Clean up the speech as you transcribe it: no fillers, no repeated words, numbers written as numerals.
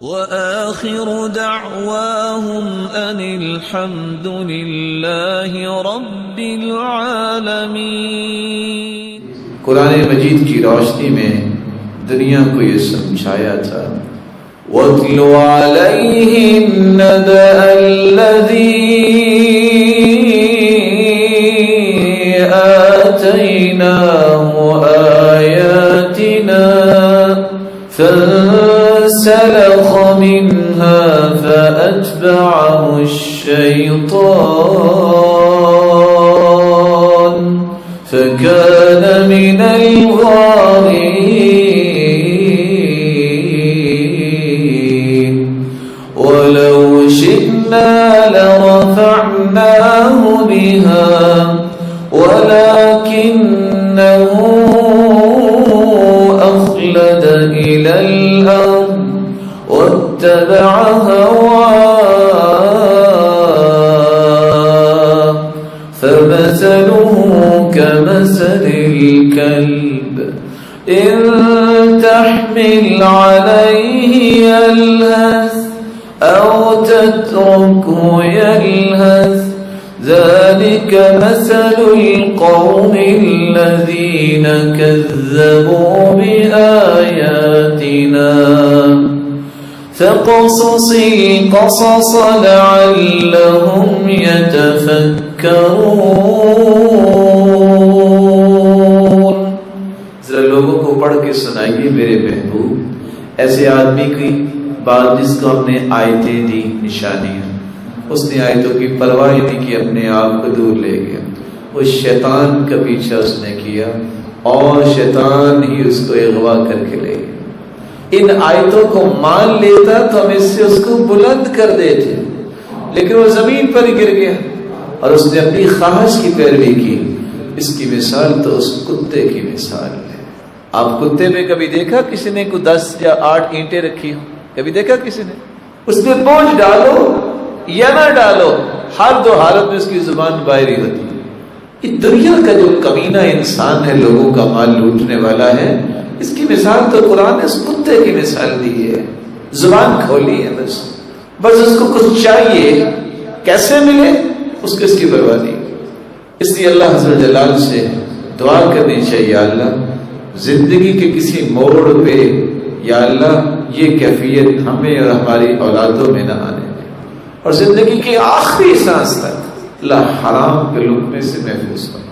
وآخر دعواهم أن الحمد لله رب العالمين। कुरान मजीद की रोशनी में दुनिया को ये समझाया था, वत्लु अलैहिम नबअल्लज़ी आतैनाहु आयातिना फंसलख़ मिन्हा फअतबअहु अश्शैतान फकान मिनल गावीन वलौ शि'ना लरफ़अनाहु बिहा वलाकिन्नहु अख़लद इलल अर्ज़ वत्तबअ हवाह फमसलुहु कमसलिल कल्ब इन तहमिल अलैहि यल्हस औ तत्रुकहु यल्हस ज़ालिक मसलुल क़ौमिल्लज़ीन कज़्ज़बू बिआयातिना फ़क़्ससिल क़सस लअल्लहुम यतफ़क्करून। जरा लोगों को पढ़ के सुनाइए मेरे महबूब, ऐसे आदमी की बात जिसको हमने आयतें दी, निशानियां, उसने आयतों की परवाह ही नहीं की, अपने आप को दूर ले गया। वो शैतान का पीछा उसने किया और शैतान ही उसको अगवा करके ले गया। इन आयतों को मान लेता तो हम इससे उसको बुलंद कर देते, लेकिन वो जमीन पर गिर गया और उसने अपनी ख्वाहिश की पैरवी की। इसकी मिसाल तो उस कुत्ते की मिसाल है। आप कुत्ते में कभी देखा किसी ने को 10 या 8 ईंटें रखी हो? कभी देखा किसी ने? उसमें बोझ डालो या ना डालो, हर दो हालत में उसकी जुबान बाहर ही होती है। ये दुनिया का जो कमीना इंसान है, लोगों का माल लूटने वाला है, इसकी मिसाल तो कुरान ने उस कुत्ते की मिसाल दी है। जुबान खोली है, बस उसको कुछ चाहिए, कैसे मिले उसको इसकी परवाह नहीं। इसलिए अल्लाह अज़्ज़ जलाल से दुआ करनी चाहिए, या अल्लाह जिंदगी के किसी मोड़ पे या अल्लाह ये कैफियत हमें और हमारी औलादों में ना आने, और जिंदगी के आखिरी सांस तक अल्लाह हराम के लुक़्मे से महफूज कर।